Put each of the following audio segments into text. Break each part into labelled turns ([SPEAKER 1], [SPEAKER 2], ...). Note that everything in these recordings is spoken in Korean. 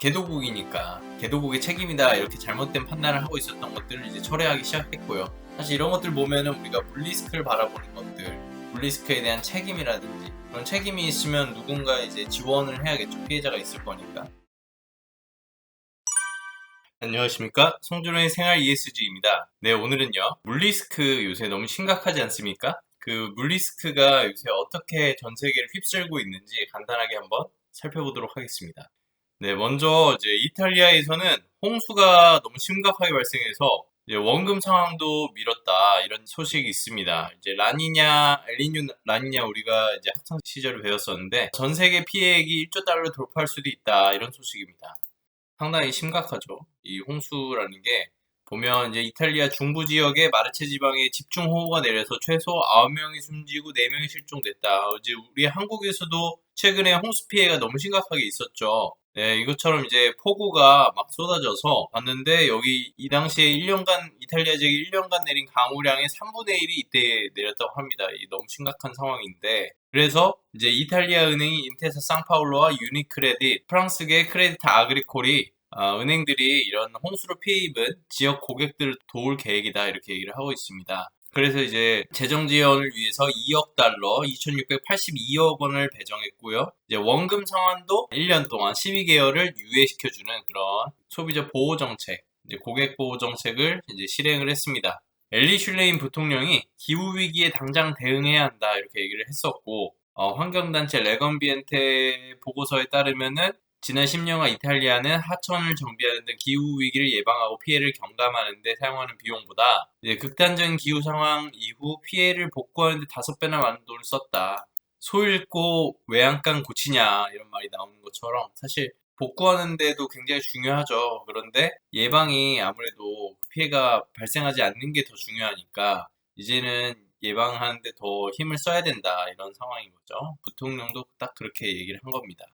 [SPEAKER 1] 개도국이니까 개도국의 책임이다 이렇게 잘못된 판단을 하고 있었던 것들을 이제 철회하기 시작했고요. 사실 이런 것들 보면은 우리가 물리스크를 바라보는 것들, 물리스크에 대한 책임이라든지 그런 책임이 있으면 누군가 이제 지원을 해야겠죠. 피해자가 있을 거니까. 안녕하십니까, 송준호의 생활 ESG입니다. 네, 오늘은요 물리스크 요새 너무 심각하지 않습니까? 그 물리스크가 요새 어떻게 전 세계를 휩쓸고 있는지 간단하게 한번 살펴보도록 하겠습니다. 네, 먼저 이제 이탈리아에서는 홍수가 너무 심각하게 발생해서 이제 원금 상황도 미뤘다 이런 소식이 있습니다. 이제 라니냐, 엘니뇨 라니냐 우리가 이제 학창 시절에 배웠었는데 전 세계 피해액이 1조 달러 돌파할 수도 있다 이런 소식입니다. 상당히 심각하죠. 이 홍수라는 게 보면 이제 이탈리아 중부 지역의 마르체 지방에 집중호우가 내려서 최소 9명이 숨지고 4명이 실종됐다. 이제 우리 한국에서도 최근에 홍수 피해가 너무 심각하게 있었죠. 네, 이것처럼 이제 폭우가 막 쏟아져서 봤는데 여기 이 당시에 1년간 이탈리아 지역에 1년간 내린 강우량의 3분의 1이 이때 내렸다고 합니다. 이 너무 심각한 상황인데 그래서 이제 이탈리아 은행이 인테사 상파울로와 유니크레딧, 프랑스계 크레디트 아그리콜이 은행들이 이런 홍수로 피해 입은 지역 고객들을 도울 계획이다 이렇게 얘기를 하고 있습니다. 그래서 이제 재정 지원을 위해서 2억 달러, 2,682억 원을 배정했고요. 이제 원금 상환도 1년 동안 12개월을 유예시켜주는 그런 소비자 보호 정책, 이제 고객 보호 정책을 이제 실행을 했습니다. 엘리 슐레인 부통령이 기후 위기에 당장 대응해야 한다 이렇게 얘기를 했었고, 환경단체 레건비엔테 보고서에 따르면은 지난 10년간 이탈리아는 하천을 정비하는 등 기후 위기를 예방하고 피해를 경감하는 데 사용하는 비용보다 이제 극단적인 기후 상황 이후 피해를 복구하는 데 5배나 많은 돈을 썼다. 소 잃고 외양간 고치냐 이런 말이 나오는 것처럼 사실 복구하는 데도 굉장히 중요하죠. 그런데 예방이 아무래도 피해가 발생하지 않는 게 더 중요하니까 이제는 예방하는 데 더 힘을 써야 된다 이런 상황인 거죠. 부통령도 딱 그렇게 얘기를 한 겁니다.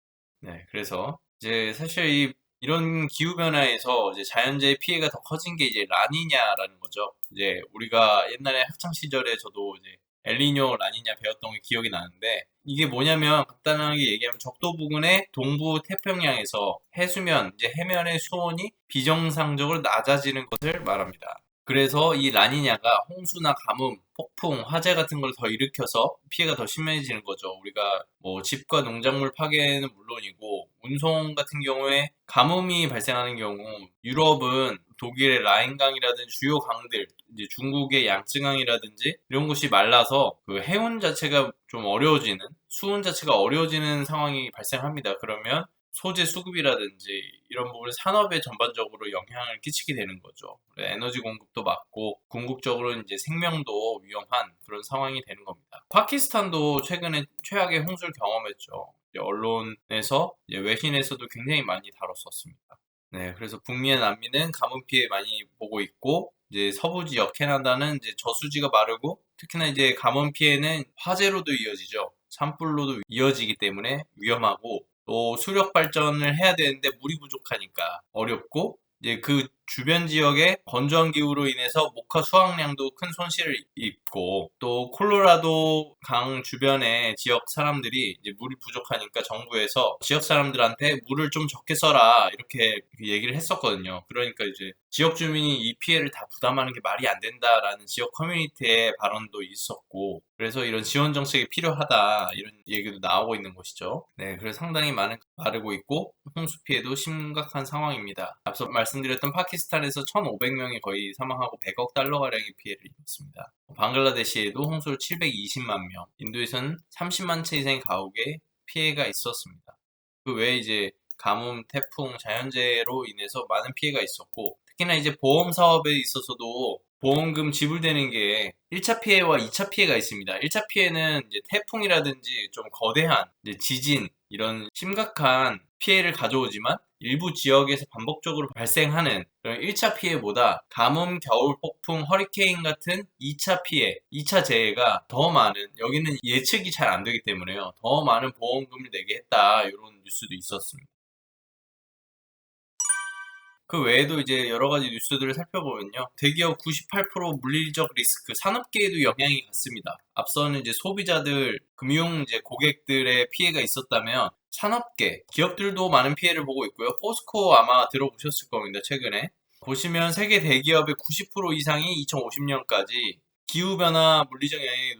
[SPEAKER 1] 네, 그래서 이제 사실 이런 기후 변화에서 이제 자연재해 피해가 더 커진 게 이제 라니냐라는 거죠. 이제 우리가 옛날에 학창 시절에 저도 이제 엘니뇨, 라니냐 배웠던 게 기억이 나는데 이게 뭐냐면 간단하게 얘기하면 적도 부근의 동부 태평양에서 해수면, 이제 해면의 수온이 비정상적으로 낮아지는 것을 말합니다. 그래서 이 라니냐가 홍수나 가뭄, 폭풍, 화재 같은 걸 더 일으켜서 피해가 더 심해지는 거죠. 우리가 뭐 집과 농작물 파괴는 물론이고 운송 같은 경우에 가뭄이 발생하는 경우 유럽은 독일의 라인강이라든지 주요 강들, 이제 중국의 양쯔강이라든지 이런 곳이 말라서 그 해운 자체가 좀 어려워지는, 수온 자체가 어려워지는 상황이 발생합니다. 그러면 소재 수급이라든지 이런 부분 산업에 전반적으로 영향을 끼치게 되는 거죠. 에너지 공급도 막고 궁극적으로 이제 생명도 위험한 그런 상황이 되는 겁니다. 파키스탄도 최근에 최악의 홍수를 경험했죠. 언론에서 외신에서도 굉장히 많이 다뤘었습니다. 네, 그래서 북미의 난민은 가뭄 피해 많이 보고 있고 이제 서부 지역 캐나다는 이제 저수지가 마르고 특히나 이제 가뭄 피해는 화재로도 이어지죠. 산불로도 이어지기 때문에 위험하고 또 수력 발전을 해야 되는데 물이 부족하니까 어렵고 이제 그 주변 지역의 건조한 기후로 인해서 목화 수확량도 큰 손실을 입고 또 콜로라도 강 주변의 지역 사람들이 이제 물이 부족하니까 정부에서 지역 사람들한테 물을 좀 적게 써라 이렇게 얘기를 했었거든요. 그러니까 이제 지역 주민이 이 피해를 다 부담하는 게 말이 안 된다라는 지역 커뮤니티의 발언도 있었고 그래서 이런 지원 정책이 필요하다 이런 얘기도 나오고 있는 것이죠. 네, 그래서 상당히 마르고 있고 홍수 피해도 심각한 상황입니다. 앞서 말씀드렸던 파키스탄에서 1,500명이 거의 사망하고 100억 달러가량의 피해를 입었습니다. 방글라데시에도 홍수로 720만 명, 인도에서는 30만 채 이상의 가옥에 피해가 있었습니다. 그 외에 이제 가뭄, 태풍, 자연재해로 인해서 많은 피해가 있었고 특히나 이제 보험 사업에 있어서도 보험금 지불되는 게 1차 피해와 2차 피해가 있습니다. 1차 피해는 이제 태풍이라든지 좀 거대한 이제 지진 이런 심각한 피해를 가져오지만 일부 지역에서 반복적으로 발생하는 그런 1차 피해보다 가뭄, 겨울 폭풍, 허리케인 같은 2차 피해, 2차 재해가 더 많은, 여기는 예측이 잘 안 되기 때문에요. 더 많은 보험금을 내게 했다 이런 뉴스도 있었습니다. 그 외에도 이제 여러 가지 뉴스들을 살펴보면요. 대기업 98% 물리적 리스크, 산업계에도 영향이 갔습니다. 앞서는 이제 소비자들 금융 이제 고객들의 피해가 있었다면 산업계, 기업들도 많은 피해를 보고 있고요. 포스코 아마 들어보셨을 겁니다. 최근에. 보시면 세계 대기업의 90% 이상이 2050년까지 기후변화 물리적 영향에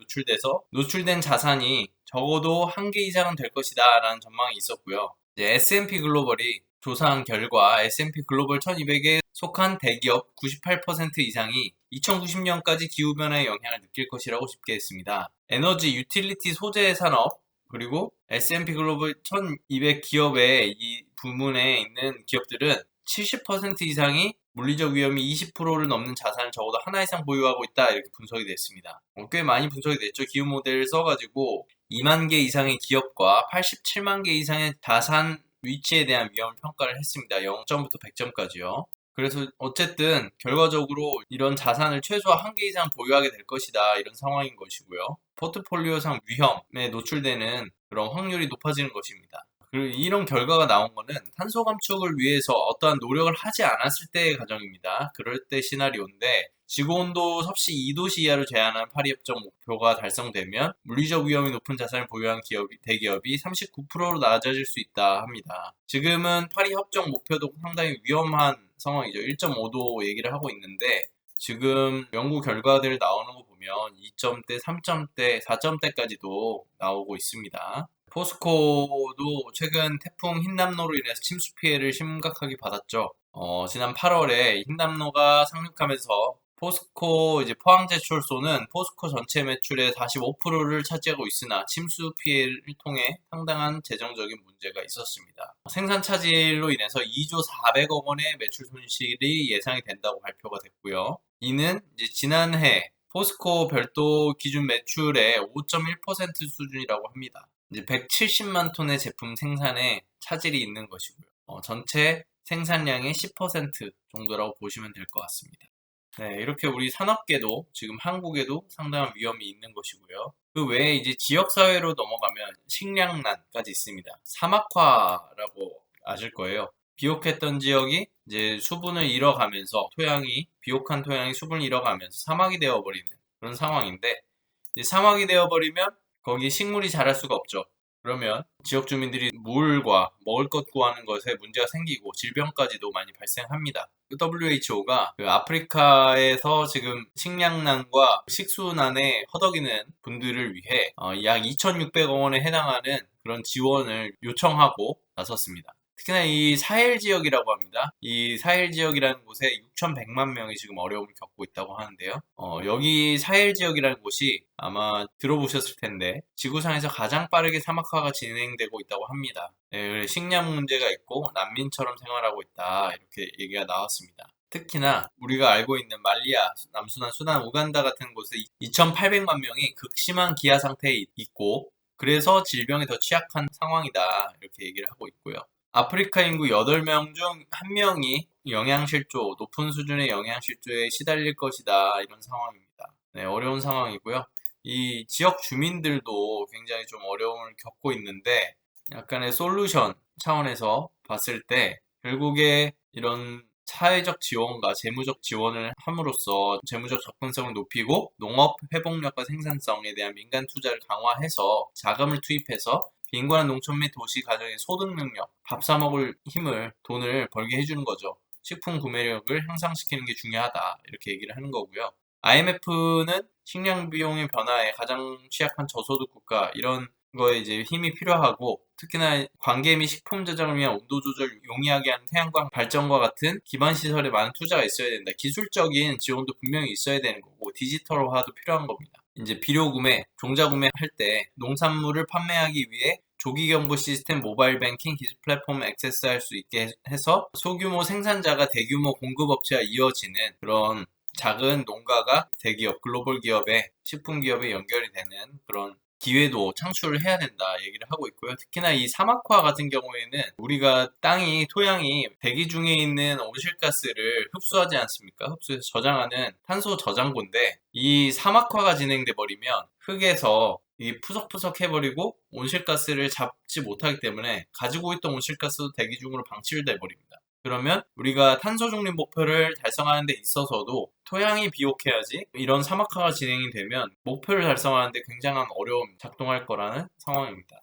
[SPEAKER 1] 노출된 자산이 적어도 1개 이상은 될 것이다 라는 전망이 있었고요. 이제 S&P 글로벌이 조사한 결과 S&P 글로벌 1200에 속한 대기업 98% 이상이 2090년까지 기후변화의 영향을 느낄 것이라고 집계했습니다. 에너지, 유틸리티 소재 산업, 그리고 S&P 글로벌 1200 기업의 이 부문에 있는 기업들은 70% 이상이 물리적 위험이 20%를 넘는 자산을 적어도 하나 이상 보유하고 있다 이렇게 분석이 됐습니다. 꽤 많이 분석이 됐죠. 기후 모델을 써가지고 2만 개 이상의 기업과 87만 개 이상의 자산 위치에 대한 위험 평가를 했습니다. 0점부터 100점까지요. 그래서 어쨌든 결과적으로 이런 자산을 최소한 1개 이상 보유하게 될 것이다 이런 상황인 것이고요. 포트폴리오상 위험에 노출되는 그런 확률이 높아지는 것입니다. 그리고 이런 결과가 나온 거는 탄소 감축을 위해서 어떠한 노력을 하지 않았을 때의 가정입니다. 그럴 때 시나리오인데 지구온도 섭씨 2도씨 이하로 제한한 파리협정 목표가 달성되면 물리적 위험이 높은 자산을 보유한 대기업이 39%로 낮아질 수 있다 합니다. 지금은 파리협정 목표도 상당히 위험한 상황이죠. 1.5도 얘기를 하고 있는데 지금 연구 결과들 나오는 거 보면 2점대, 3점대, 4점대까지도 나오고 있습니다. 포스코도 최근 태풍 흰남노로 인해서 침수 피해를 심각하게 받았죠. 지난 8월에 흰남노가 상륙하면서 포스코 이제 포항제철소는 포스코 전체 매출의 45%를 차지하고 있으나 침수 피해를 통해 상당한 재정적인 문제가 있었습니다. 생산 차질로 인해서 2조 400억 원의 매출 손실이 예상이 된다고 발표가 됐고요. 이는 이제 지난해 포스코 별도 기준 매출의 5.1% 수준이라고 합니다. 이제 170만 톤의 제품 생산에 차질이 있는 것이고요. 전체 생산량의 10% 정도라고 보시면 될 것 같습니다. 네, 이렇게 우리 산업계도 지금 한국에도 상당한 위험이 있는 것이고요. 그 외에 이제 지역사회로 넘어가면 식량난까지 있습니다. 사막화라고 아실 거예요. 비옥했던 지역이 이제 수분을 잃어가면서 비옥한 토양이 수분을 잃어가면서 사막이 되어버리는 그런 상황인데, 이제 사막이 되어버리면 거기 식물이 자랄 수가 없죠. 그러면 지역 주민들이 물과 먹을 것 구하는 것에 문제가 생기고 질병까지도 많이 발생합니다. WHO가 아프리카에서 지금 식량난과 식수난에 허덕이는 분들을 위해 약 2,600억 원에 해당하는 그런 지원을 요청하고 나섰습니다. 특히나 이 사헬 지역이라고 합니다. 이 사헬 지역이라는 곳에 6,100만 명이 지금 어려움을 겪고 있다고 하는데요. 여기 사헬 지역이라는 곳이 아마 들어보셨을 텐데 지구상에서 가장 빠르게 사막화가 진행되고 있다고 합니다. 네, 식량 문제가 있고 난민처럼 생활하고 있다 이렇게 얘기가 나왔습니다. 특히나 우리가 알고 있는 말리아, 남수단, 수단, 우간다 같은 곳에 2,800만 명이 극심한 기아 상태에 있고 그래서 질병에 더 취약한 상황이다 이렇게 얘기를 하고 있고요. 아프리카 인구 8명 중 1명이 높은 수준의 영양실조에 시달릴 것이다 이런 상황입니다. 네, 어려운 상황이고요. 이 지역 주민들도 굉장히 좀 어려움을 겪고 있는데 약간의 솔루션 차원에서 봤을 때 결국에 이런 사회적 지원과 재무적 지원을 함으로써 재무적 접근성을 높이고 농업 회복력과 생산성에 대한 민간 투자를 강화해서 자금을 투입해서 빈곤한 농촌 및 도시 가정의 소득 능력, 밥 사 먹을 돈을 벌게 해주는 거죠. 식품 구매력을 향상시키는 게 중요하다 이렇게 얘기를 하는 거고요. IMF는 식량 비용의 변화에 가장 취약한 저소득 국가 이런 거에 이제 힘이 필요하고 특히나 관계 및 식품 저장을 위한 온도 조절 용이하게 하는 태양광 발전과 같은 기반 시설에 많은 투자가 있어야 된다. 기술적인 지원도 분명히 있어야 되는 거고 디지털화도 필요한 겁니다. 이제 비료 구매, 종자 구매할 때 농산물을 판매하기 위해 조기 경보 시스템, 모바일 뱅킹, 기술 플랫폼을 액세스할 수 있게 해서 소규모 생산자가 대규모 공급업체와 이어지는 그런 작은 농가가 대기업, 글로벌 기업의 식품 기업에 연결이 되는 그런 기회도 창출을 해야 된다 얘기를 하고 있고요. 특히나 이 사막화 같은 경우에는 우리가 토양이 대기 중에 있는 온실가스를 흡수하지 않습니까? 흡수해서 저장하는 탄소 저장고인데 이 사막화가 진행돼 버리면 흙에서 이게 푸석푸석 해버리고 온실가스를 잡지 못하기 때문에 가지고 있던 온실가스도 대기 중으로 방출돼 버립니다. 그러면 우리가 탄소 중립 목표를 달성하는 데 있어서도 토양이 비옥해야지 이런 사막화가 진행이 되면 목표를 달성하는데 굉장한 어려움이 작동할 거라는 상황입니다.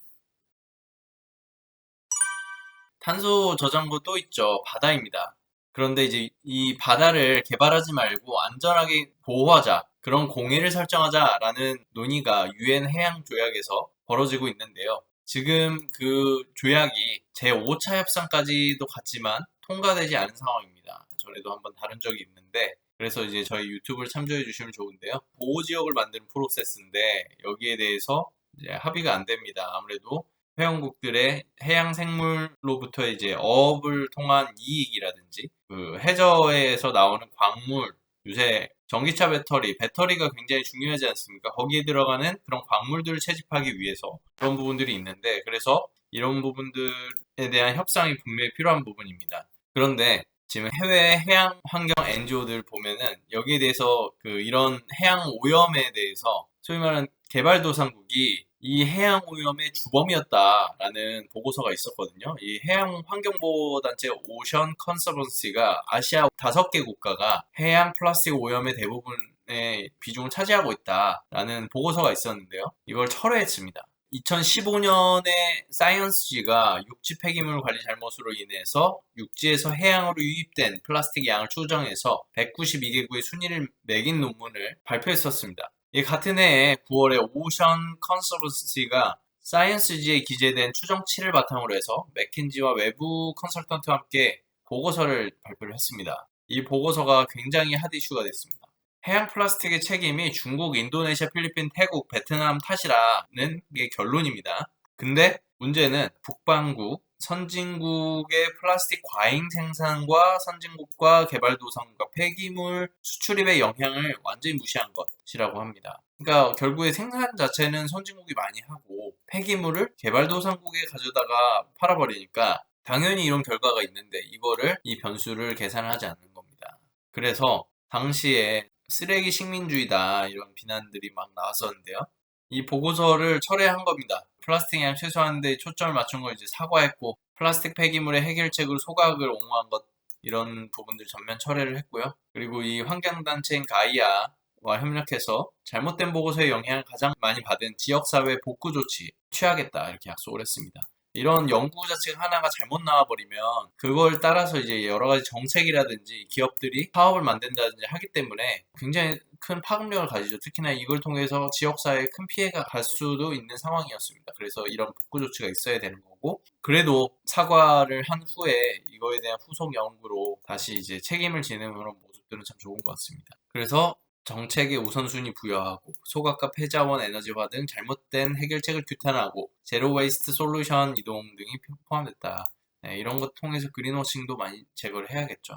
[SPEAKER 1] 탄소 저장고 또 있죠. 바다입니다. 그런데 이제 이 바다를 개발하지 말고 안전하게 보호하자, 그런 공해를 설정하자라는 논의가 유엔 해양 조약에서 벌어지고 있는데요. 지금 그 조약이 제5차 협상까지도 갔지만 통과되지 않은 상황입니다. 전에도 한번 다룬 적이 있는데, 그래서 이제 저희 유튜브를 참조해 주시면 좋은데요. 보호지역을 만드는 프로세스인데 여기에 대해서 이제 합의가 안 됩니다. 아무래도 회원국들의 해양 생물로부터 이제 어업을 통한 이익이라든지 그 해저에서 나오는 광물, 요새 전기차 배터리가 굉장히 중요하지 않습니까? 거기에 들어가는 그런 광물들을 채집하기 위해서 그런 부분들이 있는데, 그래서 이런 부분들에 대한 협상이 분명히 필요한 부분입니다. 그런데 지금 해외 해양 환경 NGO들 보면은 여기에 대해서 이런 해양 오염에 대해서 소위 말하는 개발도상국이 이 해양 오염의 주범이었다라는 보고서가 있었거든요. 이 해양 환경보호단체 오션 컨서번시가 아시아 5개 국가가 해양 플라스틱 오염의 대부분의 비중을 차지하고 있다라는 보고서가 있었는데요. 이걸 철회했습니다. 2015년에 사이언스지가 육지 폐기물 관리 잘못으로 인해서 육지에서 해양으로 유입된 플라스틱 양을 추정해서 192개국의 순위를 매긴 논문을 발표했었습니다. 이 같은 해에 9월에 오션 컨서번시가 사이언스지에 기재된 추정치를 바탕으로 해서 맥킨지와 외부 컨설턴트와 함께 보고서를 발표를 했습니다. 이 보고서가 굉장히 핫 이슈가 됐습니다. 해양 플라스틱의 책임이 중국, 인도네시아, 필리핀, 태국, 베트남 탓이라는 게 결론입니다. 근데 문제는 북반구, 선진국의 플라스틱 과잉 생산과 선진국과 개발도상국과 폐기물 수출입의 영향을 완전히 무시한 것이라고 합니다. 그러니까 결국에 생산 자체는 선진국이 많이 하고 폐기물을 개발도상국에 가져다가 팔아버리니까 당연히 이런 결과가 있는데 이 변수를 계산하지 않는 겁니다. 그래서 당시에 쓰레기 식민주의다 이런 비난들이 막 나왔었는데요. 이 보고서를 철회한 겁니다. 플라스틱 양 최소화하는 데 초점을 맞춘 걸 이제 사과했고, 플라스틱 폐기물의 해결책으로 소각을 옹호한 것, 이런 부분들 전면 철회를 했고요. 그리고 이 환경단체인 가이아와 협력해서 잘못된 보고서의 영향을 가장 많이 받은 지역사회 복구 조치 취하겠다 이렇게 약속을 했습니다. 이런 연구 자체가 하나가 잘못 나와버리면 그걸 따라서 이제 여러 가지 정책이라든지 기업들이 사업을 만든다든지 하기 때문에 굉장히 큰 파급력을 가지죠. 특히나 이걸 통해서 지역사회에 큰 피해가 갈 수도 있는 상황이었습니다. 그래서 이런 복구 조치가 있어야 되는 거고, 그래도 사과를 한 후에 이거에 대한 후속 연구로 다시 이제 책임을 지는 그런 모습들은 참 좋은 것 같습니다. 그래서 정책에 우선순위 부여하고 소각과 폐자원 에너지화 등 잘못된 해결책을 규탄하고 제로 웨이스트 솔루션 이동 등이 포함됐다. 네, 이런 것 통해서 그린워싱도 많이 제거를 해야겠죠.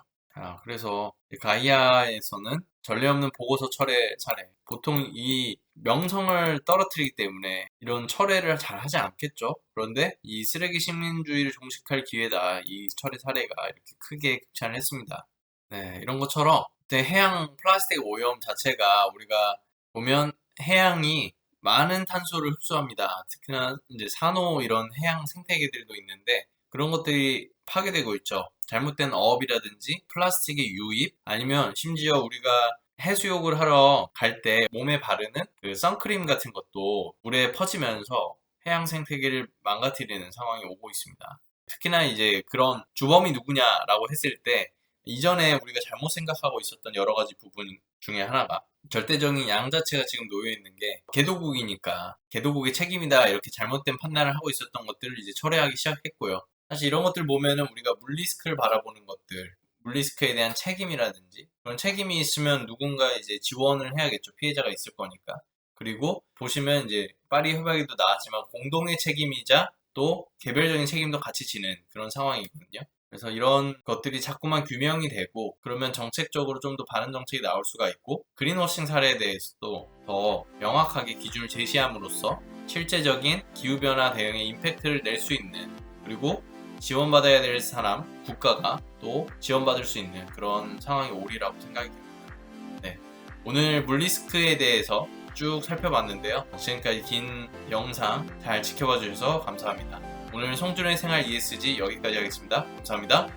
[SPEAKER 1] 그래서 가이아에서는 전례 없는 보고서 철회 사례, 보통 이 명성을 떨어뜨리기 때문에 이런 철회를 잘 하지 않겠죠. 그런데 이 쓰레기 식민주의를 종식할 기회다. 이 철회 사례가 이렇게 크게 극찬을 했습니다. 네, 이런 것처럼 해양 플라스틱 오염 자체가 우리가 보면 해양이 많은 탄소를 흡수합니다. 특히나 이제 산호 이런 해양 생태계들도 있는데 그런 것들이 파괴되고 있죠. 잘못된 어업이라든지 플라스틱의 유입, 아니면 심지어 우리가 해수욕을 하러 갈 때 몸에 바르는 그 선크림 같은 것도 물에 퍼지면서 해양 생태계를 망가뜨리는 상황이 오고 있습니다. 특히나 이제 그런 주범이 누구냐라고 했을 때 이전에 우리가 잘못 생각하고 있었던 여러 가지 부분 중에 하나가 절대적인 양 자체가 지금 놓여 있는 게 개도국이니까 개도국의 책임이다 이렇게 잘못된 판단을 하고 있었던 것들을 이제 철회하기 시작했고요. 사실 이런 것들 보면은 우리가 물리스크를 바라보는 것들, 물리스크에 대한 책임이라든지 그런 책임이 있으면 누군가 이제 지원을 해야겠죠. 피해자가 있을 거니까. 그리고 보시면 이제 파리 협약에도 나왔지만 공동의 책임이자 또 개별적인 책임도 같이 지는 그런 상황이거든요. 그래서 이런 것들이 자꾸만 규명이 되고 그러면 정책적으로 좀 더 바른 정책이 나올 수가 있고, 그린워싱 사례에 대해서도 더 명확하게 기준을 제시함으로써 실제적인 기후변화 대응에 임팩트를 낼 수 있는, 그리고 지원받아야 될 사람, 국가가 또 지원받을 수 있는 그런 상황이 오리라고 생각이 듭니다. 네, 오늘 물리스크에 대해서 쭉 살펴봤는데요. 지금까지 긴 영상 잘 지켜봐 주셔서 감사합니다. 오늘 송준호의 생활 ESG 여기까지 하겠습니다. 감사합니다.